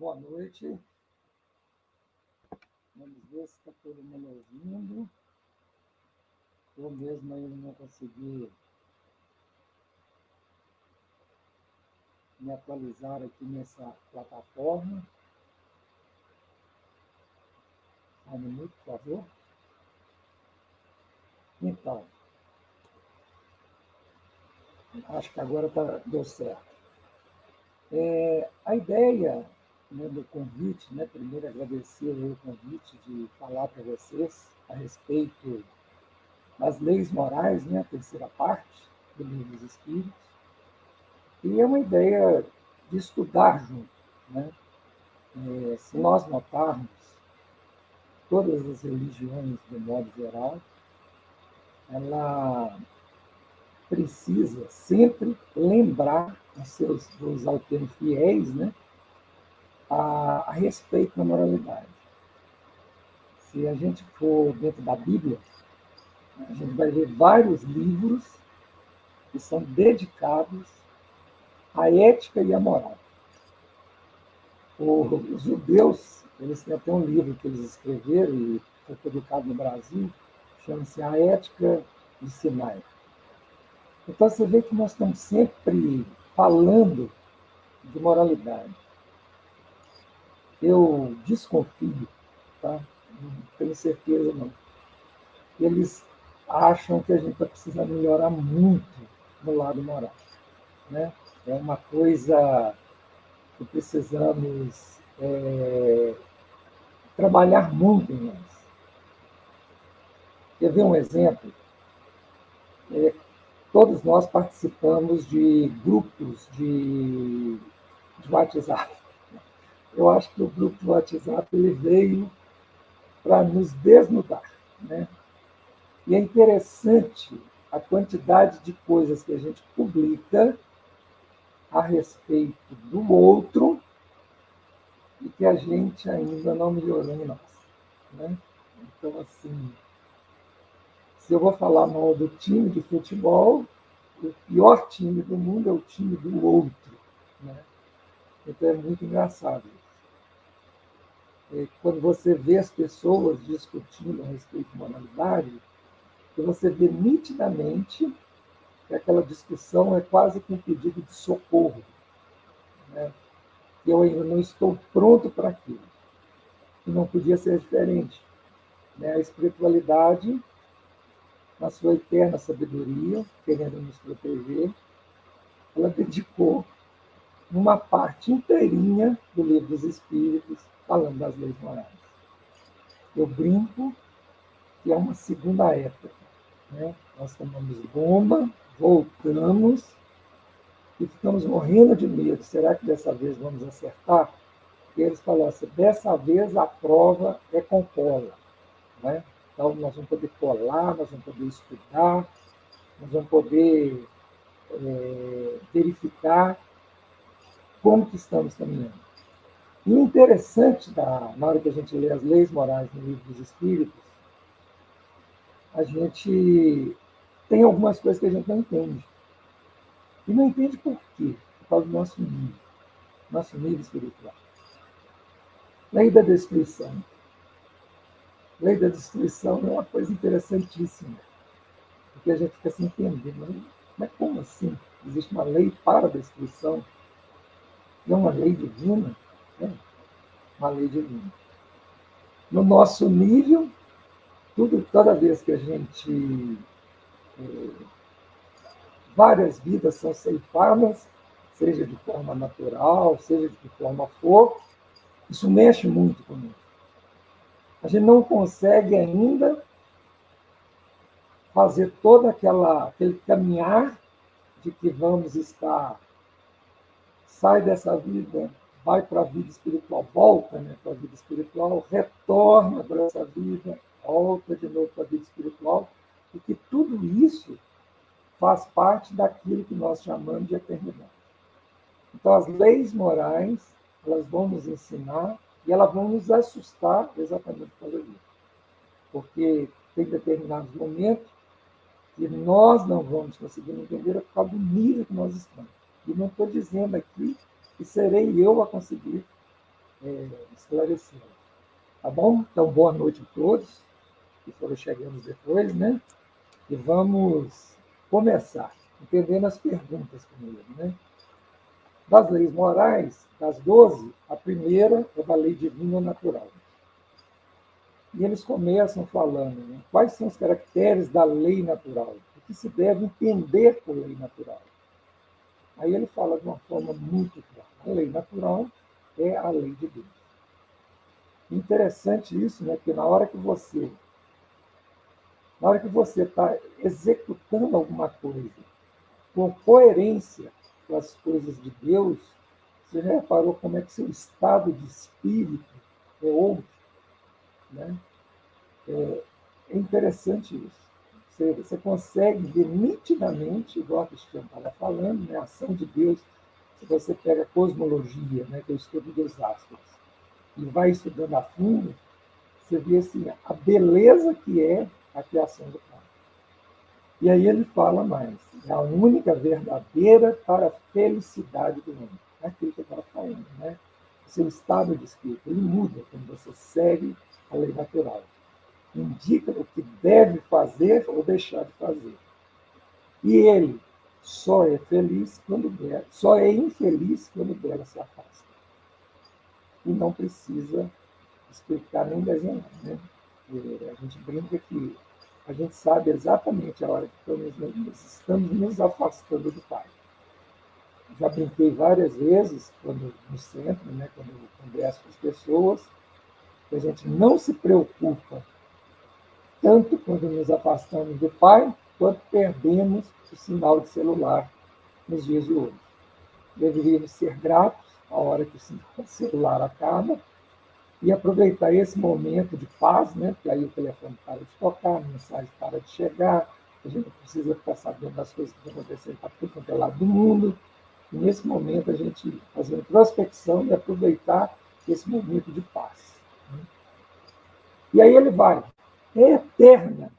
boa noite. Vamos ver se está todo mundo ouvindo. Eu mesmo ainda não consegui me atualizar aqui nessa plataforma. Um minuto, por favor. Então, acho que agora deu certo. A ideia, né, do convite, né, primeiro agradecer o convite de falar para vocês a respeito das leis morais, né, a terceira parte do Livro dos Espíritos, e é uma ideia de estudar junto, né? Se nós notarmos, todas as religiões, de modo geral, ela precisa sempre lembrar dos alternos fiéis, né, a respeito da moralidade. Se a gente for dentro da Bíblia, a gente vai ver vários livros que são dedicados à ética e à moral. Os judeus, eles têm até um livro que eles escreveram e foi publicado no Brasil, chama-se A Ética de Sinai. Então você vê que nós estamos sempre falando de moralidade. Eu desconfio, tá? Não tenho certeza não. Eles acham que a gente vai precisar melhorar muito no lado moral, né? É uma coisa que precisamos trabalhar muito em nós. Quer ver um exemplo? Todos nós participamos de grupos de WhatsApp. Eu acho que o grupo de WhatsApp ele veio para nos desnudar, né? E é interessante a quantidade de coisas que a gente publica a respeito do outro e que a gente ainda não melhorou em nós, né? Então, assim, se eu vou falar mal do time de futebol, o pior time do mundo é o time do outro, né? Então é muito engraçado. Quando você vê as pessoas discutindo a respeito de moralidade, você vê nitidamente que aquela discussão é quase que um pedido de socorro, né? Eu ainda não estou pronto para aquilo. E não podia ser diferente, né? A espiritualidade, na sua eterna sabedoria, querendo nos proteger, ela dedicou uma parte inteirinha do Livro dos Espíritos falando das leis morais. Eu brinco que é uma segunda época, né? Nós tomamos bomba, voltamos e ficamos morrendo de medo. Será que dessa vez vamos acertar? E eles falaram assim, dessa vez a prova é com cola, né? Então nós vamos poder colar, nós vamos poder estudar, nós vamos poder verificar como que estamos caminhando. E o interessante, na hora que a gente lê as leis morais no Livro dos Espíritos, a gente tem algumas coisas que a gente não entende. E não entende por quê? Por causa do nosso nível espiritual. Lei da destruição. Lei da destruição é uma coisa interessantíssima, porque a gente fica sem entender. Mas como assim? Existe uma lei para a destruição? Não uma lei divina? É uma lei divina. No nosso nível, toda vez que a gente... várias vidas são ceifadas, seja de forma natural, seja de que forma for, isso mexe muito conosco. A gente não consegue ainda fazer todo aquele caminhar de que vamos estar, sai dessa vida, vai para a vida espiritual, volta, né, para a vida espiritual, retorna para essa vida, volta de novo para a vida espiritual, e que tudo isso faz parte daquilo que nós chamamos de eternidade. Então, as leis morais, elas vão nos ensinar e elas vão nos assustar exatamente por causa disso. Porque tem determinados momentos que nós não vamos conseguir entender por causa do nível que nós estamos. E não estou dizendo aqui que serei eu a conseguir esclarecê-la. Tá bom? Então, boa noite a todos que foram chegando depois, né? E vamos começar, entendendo as perguntas primeiro, né? Das leis morais, das 12, a primeira é da lei divina natural. E eles começam falando, né, quais são os caracteres da lei natural, o que se deve entender por lei natural. Aí ele fala de uma forma muito clara. A lei natural é a lei de Deus. Interessante isso, né, que na hora que você está executando alguma coisa com coerência com as coisas de Deus, você já reparou como é que seu estado de espírito é outro, né? É interessante isso. Você consegue ver nitidamente, igual a Cristiane estava falando, né, a ação de Deus. Se você pega a cosmologia, né, que é o estudo dos astros, e vai estudando a fundo, você vê assim, a beleza que é a criação do Pai. E aí ele fala mais, é a única verdadeira para a felicidade do homem. É aquilo que eu estava falando, né? O seu estado de espírito, ele muda quando você segue a lei natural. Indica o que deve fazer ou deixar de fazer. E ele só é feliz quando dela, só é infeliz quando dela se afasta. E não precisa explicar nem desenhar, né? A gente brinca que a gente sabe exatamente a hora que estamos nos afastando do Pai. Já brinquei várias vezes no centro, né, quando eu converso com as pessoas, que a gente não se preocupa tanto quando nos afastamos do Pai, quanto perdemos o sinal de celular nos dias de hoje. Deveríamos ser gratos a hora que o sinal de celular acaba e aproveitar esse momento de paz, né? Porque aí o telefone para de tocar, a mensagem para de chegar, a gente não precisa ficar sabendo das coisas que estão acontecendo para tudo quanto é lado do mundo. E nesse momento a gente fazer introspecção e aproveitar esse momento de paz. Né? E aí ele vai. É eterna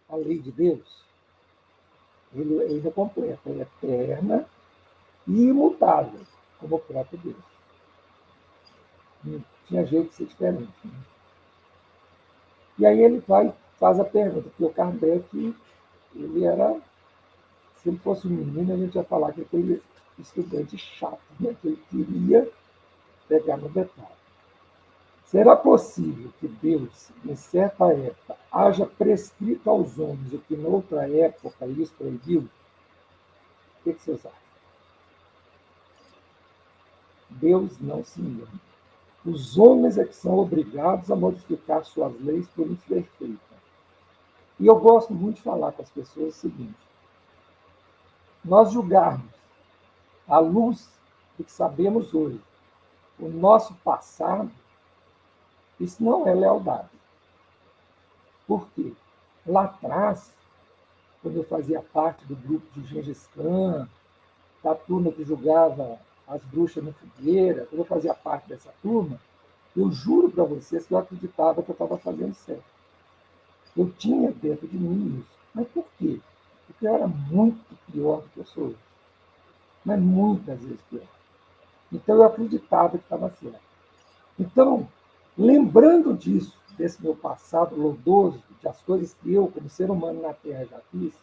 a lei de Deus. Ele ainda completa, é eterna e imutável, como o próprio Deus. Não tinha jeito de ser diferente. Né? E aí ele faz a pergunta, porque o Kardec, ele era, se ele fosse um menino, a gente ia falar que aquele estudante chato, né? Que ele queria pegar no detalhe. Será possível que Deus, em certa época, haja prescrito aos homens o que noutra época lhes proibiu? O que vocês acham? Deus não se engana. Os homens é que são obrigados a modificar suas leis por isso ser feita. E eu gosto muito de falar com as pessoas o seguinte: nós julgarmos à luz do que sabemos hoje o nosso passado, isso não é lealdade. Por quê? Lá atrás, quando eu fazia parte do grupo de Gengis Khan, da turma que julgava as bruxas na fogueira, quando eu fazia parte dessa turma, eu juro para vocês que eu acreditava que eu estava fazendo certo. Eu tinha dentro de mim isso. Mas por quê? Porque eu era muito pior do que eu sou hoje. Mas muitas vezes pior. Então eu acreditava que estava certo. Então, lembrando disso, desse meu passado loudoso, das coisas que eu, como ser humano na Terra, já fiz,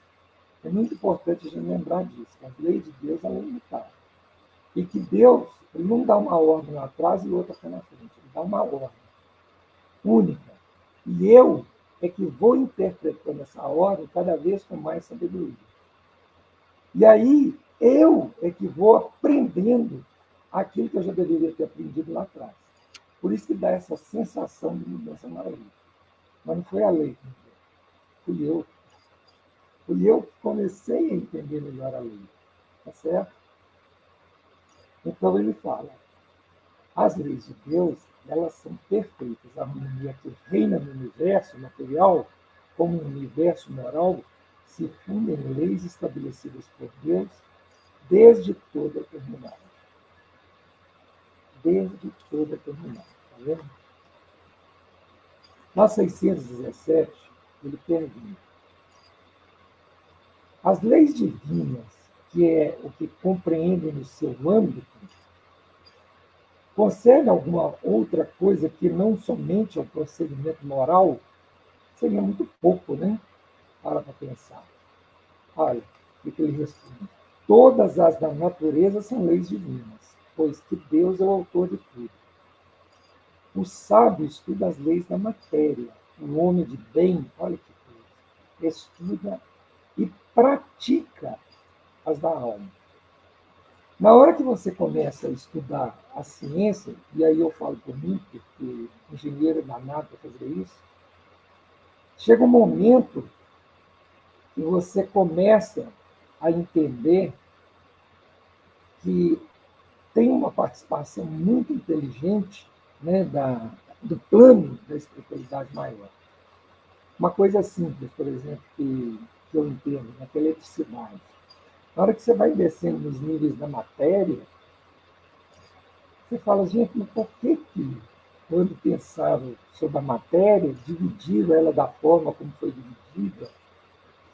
é muito importante a gente lembrar disso, que a lei de Deus é limitada. E que Deus, ele não dá uma ordem lá atrás e outra aqui na frente, ele dá uma ordem única. E eu é que vou interpretando essa ordem cada vez com mais sabedoria. E aí, eu é que vou aprendendo aquilo que eu já deveria ter aprendido lá atrás. Por isso que dá essa sensação de mudança na lei. Mas não foi a lei que me deu. Fui eu. Fui eu que comecei a entender melhor a lei. Tá certo? Então ele fala, as leis de Deus, elas são perfeitas. A harmonia que reina no universo material, como no universo moral, se funda em leis estabelecidas por Deus desde toda a eternidade. Desde toda a eternidade. Está vendo? Na 617, ele pergunta, as leis divinas, que é o que compreendem no seu âmbito, Concerne alguma outra coisa que não somente ao procedimento moral? Seria muito pouco, né? Para pensar. Olha, o que ele responde? Todas as da natureza são leis divinas, pois que Deus é o autor de tudo. O sábio estuda as leis da matéria. O homem de bem, olha que coisa, estuda e pratica as da alma. Na hora que você começa a estudar a ciência, e aí eu falo por mim, porque engenheiro é danado para fazer isso, chega um momento que você começa a entender que tem uma participação muito inteligente, né, do plano da espiritualidade maior. Uma coisa simples, por exemplo, que eu entendo, né, que é a eletricidade. Na hora que você vai descendo nos níveis da matéria, você fala, gente, mas por que, quando pensaram sobre a matéria, dividiram ela da forma como foi dividida,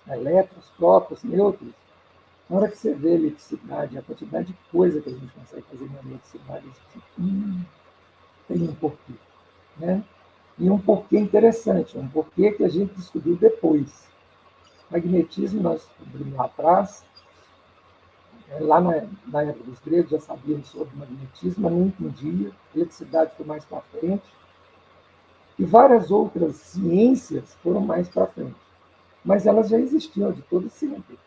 elétrons, prótons, nêutrons? Na hora que você vê a eletricidade, a quantidade de coisa que a gente consegue fazer na eletricidade, você fica, tem um porquê, né? E um porquê interessante, um porquê que a gente descobriu depois. Magnetismo nós descobrimos lá atrás, lá na época dos gregos já sabíamos sobre magnetismo, mas não entendia, eletricidade foi mais para frente, e várias outras ciências foram mais para frente. Mas elas já existiam de todo sempre.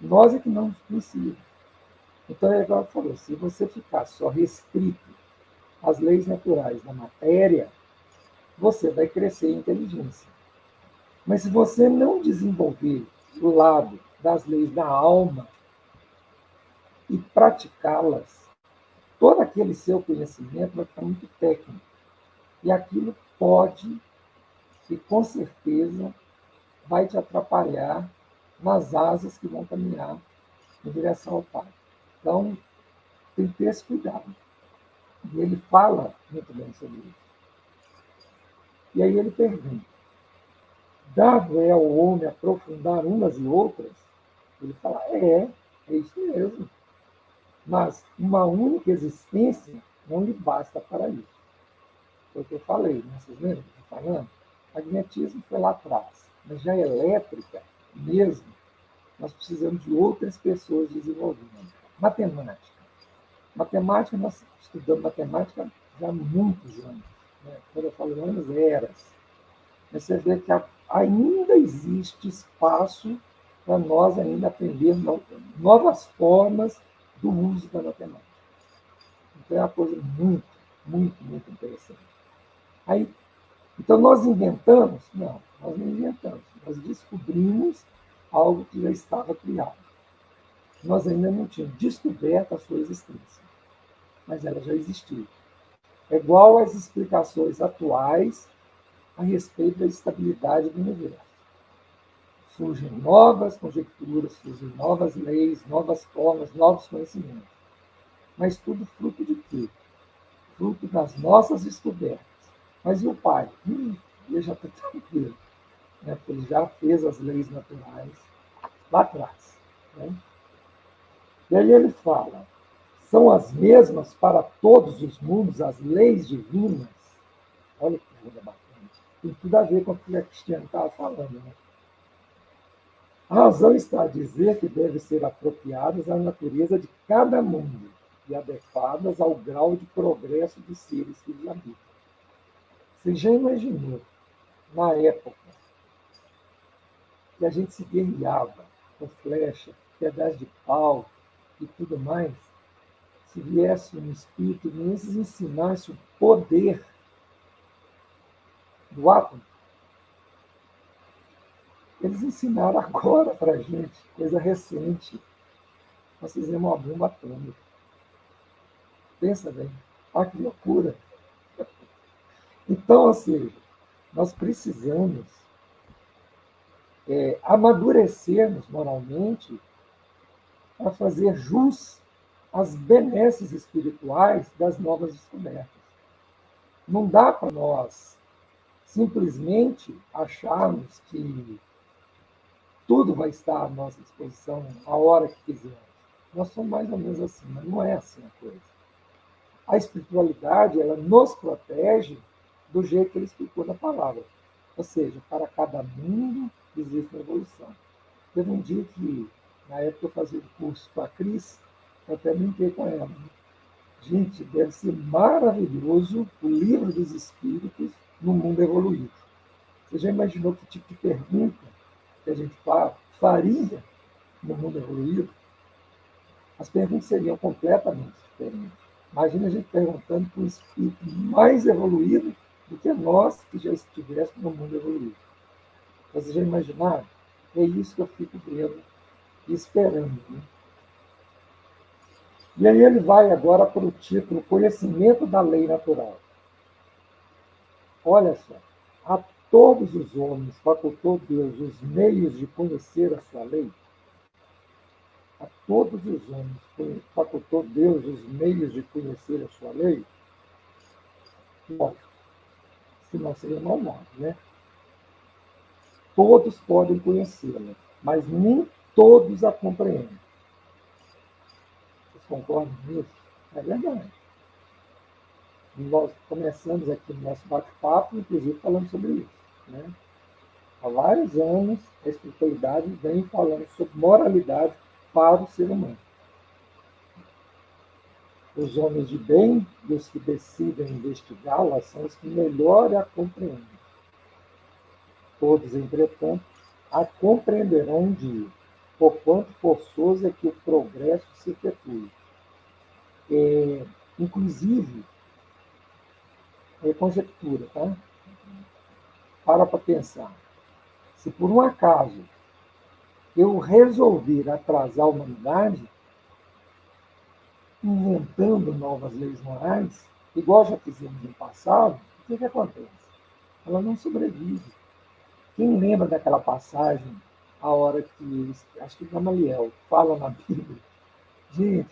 Nós é que não conhecíamos. Então, é igual falou, se você ficar só restrito às leis naturais da matéria, você vai crescer em inteligência. Mas se você não desenvolver o lado das leis da alma e praticá-las, todo aquele seu conhecimento vai ficar muito técnico. E aquilo pode, e com certeza, vai te atrapalhar nas asas que vão caminhar em direção ao Pai. Então, tem que ter esse cuidado. E ele fala muito bem sobre isso. E aí ele pergunta, dado é ao homem aprofundar umas e outras? Ele fala, é isso mesmo. Mas uma única existência não lhe basta para isso. Foi o que eu falei, né? Vocês lembram que eu estou falando? Magnetismo foi lá atrás. Mas já elétrica, mesmo, nós precisamos de outras pessoas desenvolvendo. Matemática. Matemática, nós estudamos matemática já há muitos anos. Né? Quando eu falo anos, eras. Mas você vê que ainda existe espaço para nós ainda aprender novas formas do uso da matemática. Então é uma coisa muito, muito, muito interessante. Aí, então nós inventamos? Não, nós não inventamos. Nós descobrimos algo que já estava criado. Nós ainda não tínhamos descoberto a sua existência, mas ela já existia. É igual às explicações atuais a respeito da estabilidade do universo. Surgem novas conjecturas, surgem novas leis, novas formas, novos conhecimentos. Mas tudo fruto de quê? Fruto das nossas descobertas. Mas e o Pai? Ele já está tranquilo, né? Porque ele já fez as leis naturais lá atrás. Né? E aí ele fala, são as mesmas para todos os mundos, as leis divinas. Olha que coisa bacana. Tem tudo a ver com o que a Cristiane estava falando. Né? A razão está a dizer que devem ser apropriadas à natureza de cada mundo e adequadas ao grau de progresso dos seres que lhe habitam. Você já imaginou, na época, que a gente se guerreava com flecha, pedaço de pau e tudo mais, se viesse um espírito e nos ensinasse o poder do átomo? Eles ensinaram agora para a gente, coisa recente. Nós fizemos uma bomba atômica. Pensa bem, olha que loucura. Então, ou seja, nós precisamos amadurecermos moralmente para fazer jus às benesses espirituais das novas descobertas. Não dá para nós simplesmente acharmos que tudo vai estar à nossa disposição a hora que quisermos. Nós somos mais ou menos assim, mas não é assim a coisa. a espiritualidade, ela nos protege do jeito que ele explicou na palavra. Ou seja, para cada mundo existe uma evolução. Teve um dia que, na época eu fazia o curso com a Cris, eu até brinquei com ela. Gente, deve ser maravilhoso o livro dos espíritos no mundo evoluído. Você já imaginou que tipo de pergunta que a gente faria no mundo evoluído? As perguntas seriam completamente diferentes. Imagina a gente perguntando para um espírito mais evoluído do que nós que já estivéssemos no mundo evoluído. Você já imaginaram? É isso que eu fico vendo e esperando. Né? E aí ele vai agora para o título Conhecimento da Lei Natural. Olha só, a todos os homens facultou Deus os meios de conhecer a sua lei. A todos os homens facultou Deus os meios de conhecer a sua lei. Bom, senão seria normal, né? Todos podem conhecê-la, mas nem todos a compreendem. Vocês concordam com isso? É verdade. Nós começamos aqui no nosso bate-papo, inclusive, falando sobre isso. Né? Há vários anos, a espiritualidade vem falando sobre moralidade para o ser humano. Os homens de bem e os que decidem investigá-la são os que melhor a compreendem. Todos, entretanto, a compreenderão um dia, porquanto forçoso é que o progresso se efetue. Inclusive, é conjectura, tá? Para pensar. Se por um acaso eu resolver atrasar a humanidade, inventando novas leis morais, igual já fizemos no passado, o que acontece? Ela não sobrevive. Quem lembra daquela passagem, a hora que, acho que Gamaliel fala na Bíblia, gente,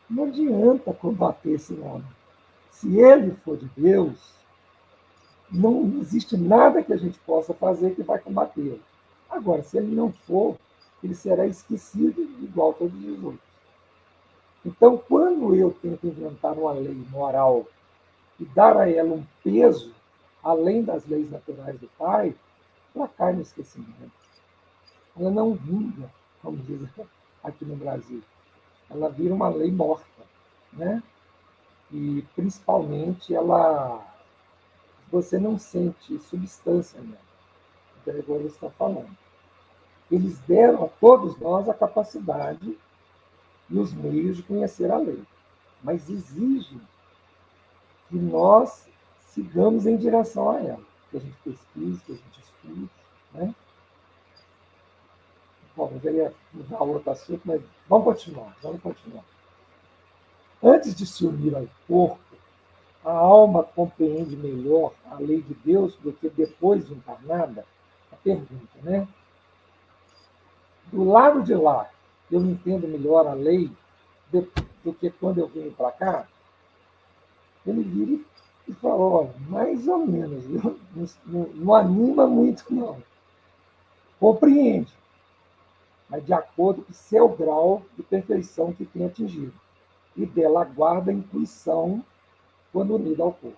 não adianta combater esse homem. Se ele for de Deus, não existe nada que a gente possa fazer que vai combatê-lo. Agora, se ele não for, ele será esquecido igual a todos os outros. Então, quando eu tento inventar uma lei moral e dar a ela um peso, além das leis naturais do Pai, ela cai no esquecimento. Ela não vinga, como diz aqui no Brasil. Ela vira uma lei morta. Né? E, principalmente, você não sente substância nela. O que agora está falando. Eles deram a todos nós a capacidade e os meios de conhecer a lei, mas exigem que nós sigamos em direção a ela, que a gente pesquise, que a gente estude. Né? Bom, eu já ia mudar outro assunto, mas vamos continuar. Antes de se unir ao corpo, a alma compreende melhor a lei de Deus do que depois de encarnada? A pergunta, né? Do lado de lá, eu entendo melhor a lei do que quando eu venho para cá? Ele vira e fala, olha, mais ou menos, viu? Não anima muito, não. Compreende, mas de acordo com o seu grau de perfeição que tem atingido. E dela guarda a intuição quando unida ao corpo.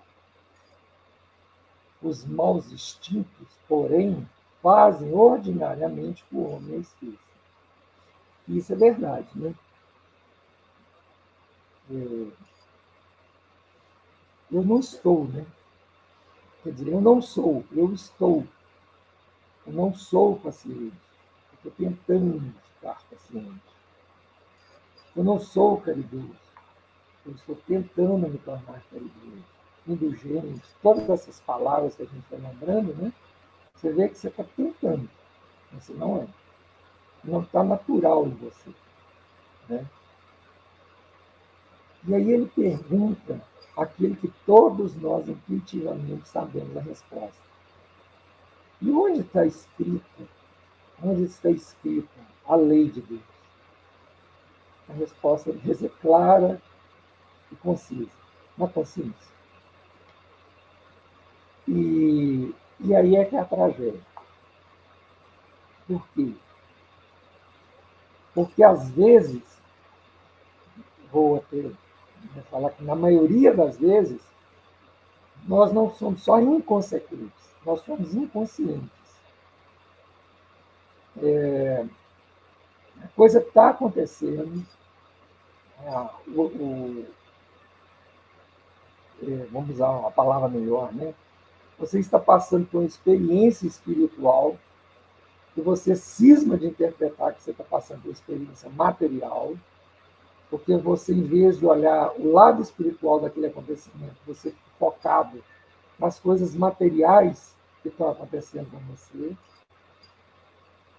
Os maus instintos, porém, fazem ordinariamente que o homem esqueça. Isso é verdade, né? Eu não estou, né? Quer dizer, eu não sou, eu estou. Eu não sou paciente. Eu estou tentando ficar paciente. Eu não sou caridoso. Eu estou tentando me tornar caridoso. Indulgente. Todas essas palavras que a gente está lembrando, né? Você vê que você está tentando. Mas você não é. Não está natural em você. Né? E aí ele pergunta aquilo que todos nós intuitivamente sabemos a resposta. E onde está escrito? Onde está escrita a lei de Deus? A resposta deles é clara e concisa, na consciência. E aí é que é a tragédia. Por quê? Porque às vezes, vou até Vou falar que, na maioria das vezes, nós não somos só inconsequentes, nós somos inconscientes. A coisa está acontecendo, vamos usar uma palavra melhor, né? Você está passando por uma experiência espiritual que você cisma de interpretar que você está passando por uma experiência material, porque você, em vez de olhar o lado espiritual daquele acontecimento, você fica focado nas coisas materiais que estão acontecendo com você,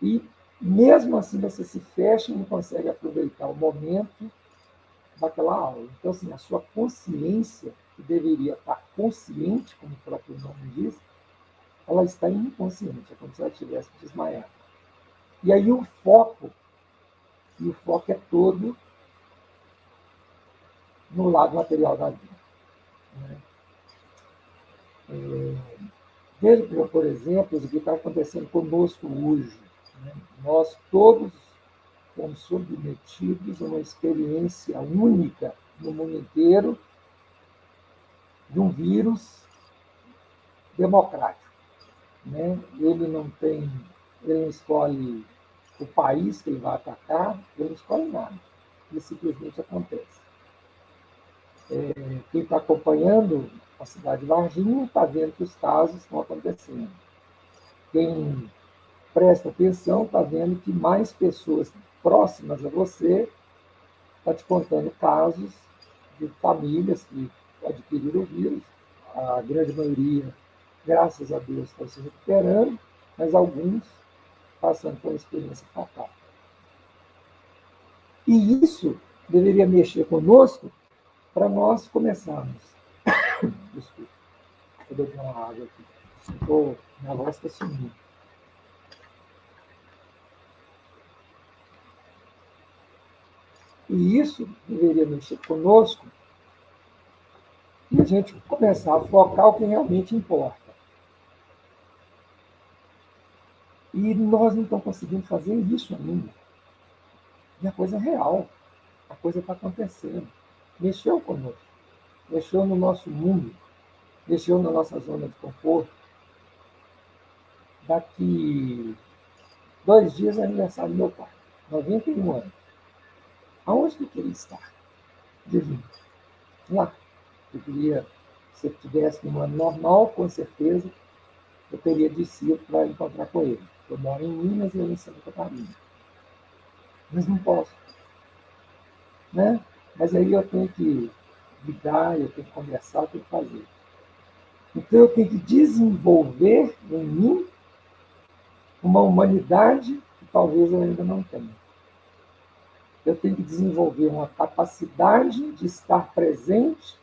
e mesmo assim você se fecha e não consegue aproveitar o momento daquela aula. Então, assim, a sua consciência, que deveria estar consciente, como o próprio nome diz, ela está inconsciente, é como se ela estivesse desmaiada. E aí e o foco é todo no lado material da vida. Né? Veja, por exemplo, o que está acontecendo conosco hoje. Né? Nós todos fomos submetidos a uma experiência única no mundo inteiro de um vírus democrático. Né? Ele não escolhe o país que ele vai atacar, ele não escolhe nada. Ele simplesmente acontece. Quem está acompanhando a cidade de Varginha está vendo que os casos estão acontecendo. Quem presta atenção está vendo que mais pessoas próximas a você estão te contando casos de famílias que adquiriram o vírus. A grande maioria, graças a Deus, estão se recuperando, mas alguns passando por uma experiência fatal. E isso deveria mexer conosco para nós começarmos. Desculpa, vou beber uma água aqui. Minha voz está sumindo. E isso deveria mexer conosco e a gente começar a focar o que realmente importa. E nós não estamos conseguindo fazer isso ainda. E a coisa é real. A coisa está acontecendo. Mexeu conosco. Mexeu no nosso mundo. Mexeu na nossa zona de conforto. Daqui 2 dias é aniversário do meu pai. 91 anos. Aonde que eu queria estar? Divino. Lá. Eu queria, se eu estivesse num ano normal, com certeza, eu teria descido para encontrar com ele. Eu moro em Minas e ele em Santa Catarina. Mas não posso. Né? Mas aí eu tenho que ligar, eu tenho que conversar, eu tenho que fazer. Então eu tenho que desenvolver em mim uma humanidade que talvez eu ainda não tenha. Eu tenho que desenvolver uma capacidade de estar presente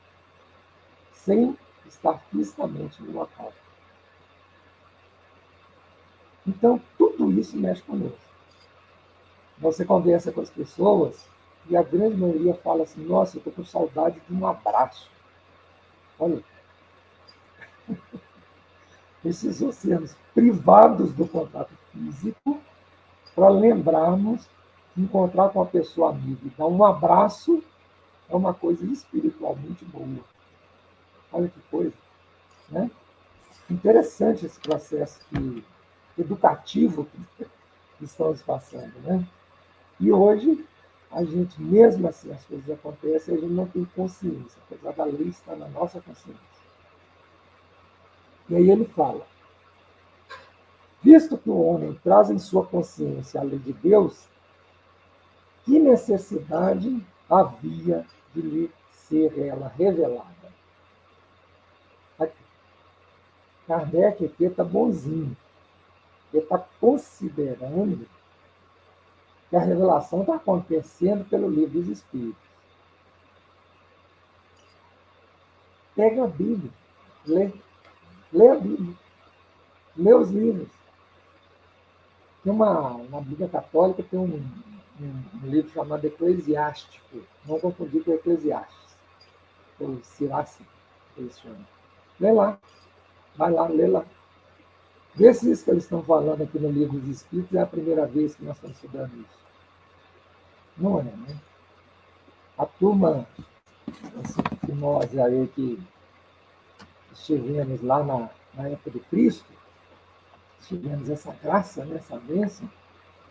sem estar fisicamente no local. Então, tudo isso mexe conosco. Você conversa com as pessoas e a grande maioria fala assim, nossa, eu estou com saudade de um abraço. Olha, precisou sermos privados do contato físico para lembrarmos que encontrar com uma pessoa amiga e dar um abraço é uma coisa espiritualmente boa. Olha que coisa, né? Interessante esse processo educativo que estamos passando, né? E hoje, a gente, mesmo assim, as coisas acontecem, a gente não tem consciência, apesar da lei estar na nossa consciência. E aí ele fala, visto que o homem traz em sua consciência a lei de Deus, que necessidade havia de lhe ser ela revelada? Aqui. Kardec aqui está bonzinho. Ele está considerando que a revelação está acontecendo pelo livro dos Espíritos. Pega a Bíblia, lê a Bíblia, lê os livros. Na Bíblia Católica tem um livro chamado Eclesiástico, não confundir com Eclesiastes, ou Siracide, que eles chamam. Lê lá, vai lá, lê lá. Vê se isso que eles estão falando aqui no livro dos Espíritos é a primeira vez que nós estamos estudando isso. Não é, né? A turma assim, que nós aí que estivemos lá na época do Cristo, tivemos essa graça, né, essa bênção,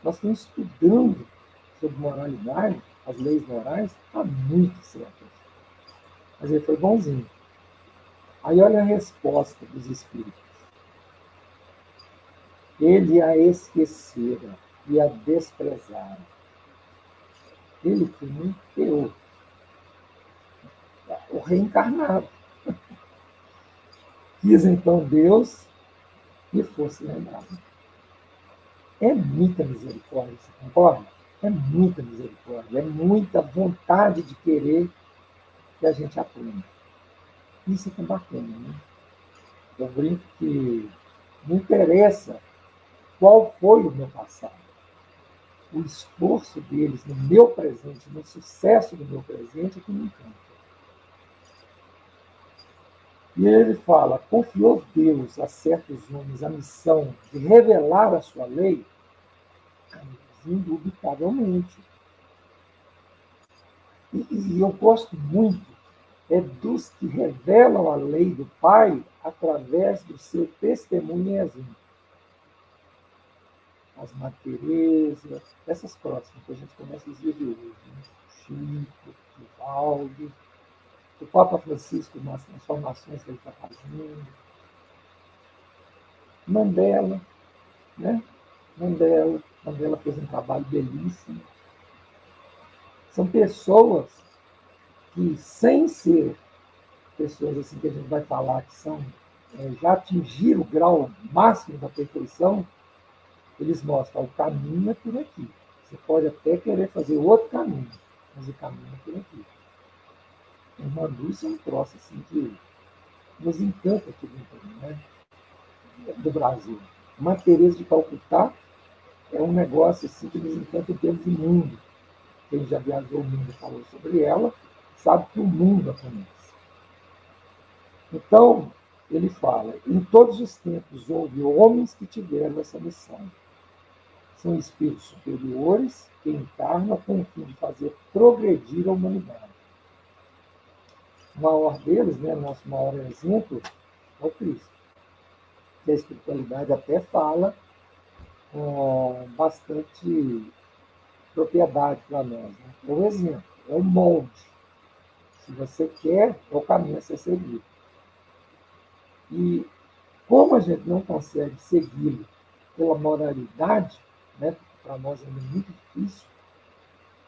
nós estamos estudando sobre moralidade, as leis morais, há muitos séculos. Mas ele foi bonzinho. Aí olha a resposta dos espíritos. Ele a esquecera e a desprezara. Ele que não teou, o reencarnado. Quis então Deus que fosse lembrado. É muita misericórdia, você concorda? É muita misericórdia, é muita vontade de querer que a gente aprenda. Isso é que é bacana, né? Eu brinco que não interessa qual foi o meu passado. O esforço deles no meu presente, no sucesso do meu presente, é que me encanta. E ele fala: confiou Deus a certos homens a missão de revelar a sua lei? Indubitavelmente. E eu gosto muito dos que revelam a lei do Pai através do seu testemunho e exemplo. As Madre Teresa, essas próximas que a gente começa os dias de hoje. Né? Chico, Vivaldi, o Papa Francisco, nas transformações que ele está fazendo. Mandela, né? Mandela fez um trabalho belíssimo. São pessoas que, sem ser pessoas assim que a gente vai falar que são já atingiram o grau máximo da perfeição, eles mostram o caminho é por aqui. Você pode até querer fazer outro caminho, mas o caminho é por aqui. O Mandúcio é um troço assim que nos encanta aqui dentro, né, do Brasil. Uma Teresa de Calcutá é um negócio assim que nos encanta em termos de mundo. Quem já viajou o mundo e falou sobre ela, sabe que o mundo a conhece. Então, ele fala: em todos os tempos houve homens que tiveram essa missão. São espíritos superiores que encarnam com o fim de fazer progredir a humanidade. O maior deles, né, nosso maior exemplo, é o Cristo. Que a espiritualidade até fala com bastante propriedade para nós. Né? É o exemplo, é o molde. Se você quer, é o caminho a ser seguido. E como a gente não consegue segui-lo pela moralidade, né, para nós é muito difícil,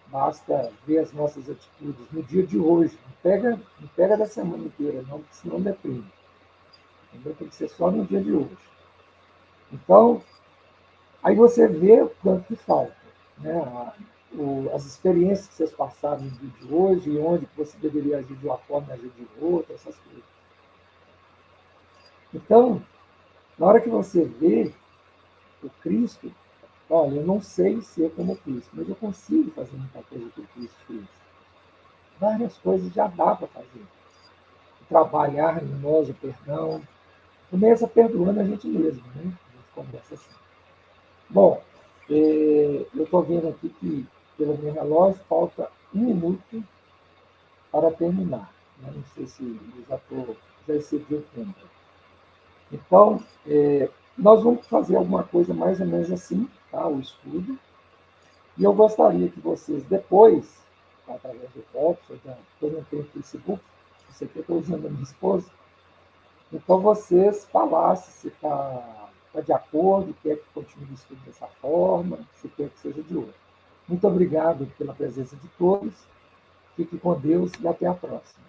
basta ver as nossas atitudes no dia de hoje. Não pega da semana inteira, não, porque senão deprime. Entendeu? Tem que ser só no dia de hoje. Então, aí você vê o quanto que falta. Né? As experiências que vocês passaram no dia de hoje, e onde você deveria agir de uma forma e agir de outra, essas coisas. Então, na hora que você vê o Cristo, olha, eu não sei ser como Cristo, mas eu consigo fazer muita coisa que o Cristo fez. Várias coisas já dá para fazer. Trabalhar em nós o perdão. Começa perdoando a gente mesmo, né? A gente começa assim. Bom, eu estou vendo aqui que, pelo meu relógio, falta 1 minuto para terminar. Né? Não sei se já excedi o tempo. Então, nós vamos fazer alguma coisa mais ou menos assim, tá? O estudo. E eu gostaria que vocês, depois, através do Fox, eu não tenho Facebook, isso aqui eu estou usando a minha esposa, então vocês falassem se está de acordo, quer que continue o estudo dessa forma, se quer que seja de outra. Muito obrigado pela presença de todos, fique com Deus e até a próxima.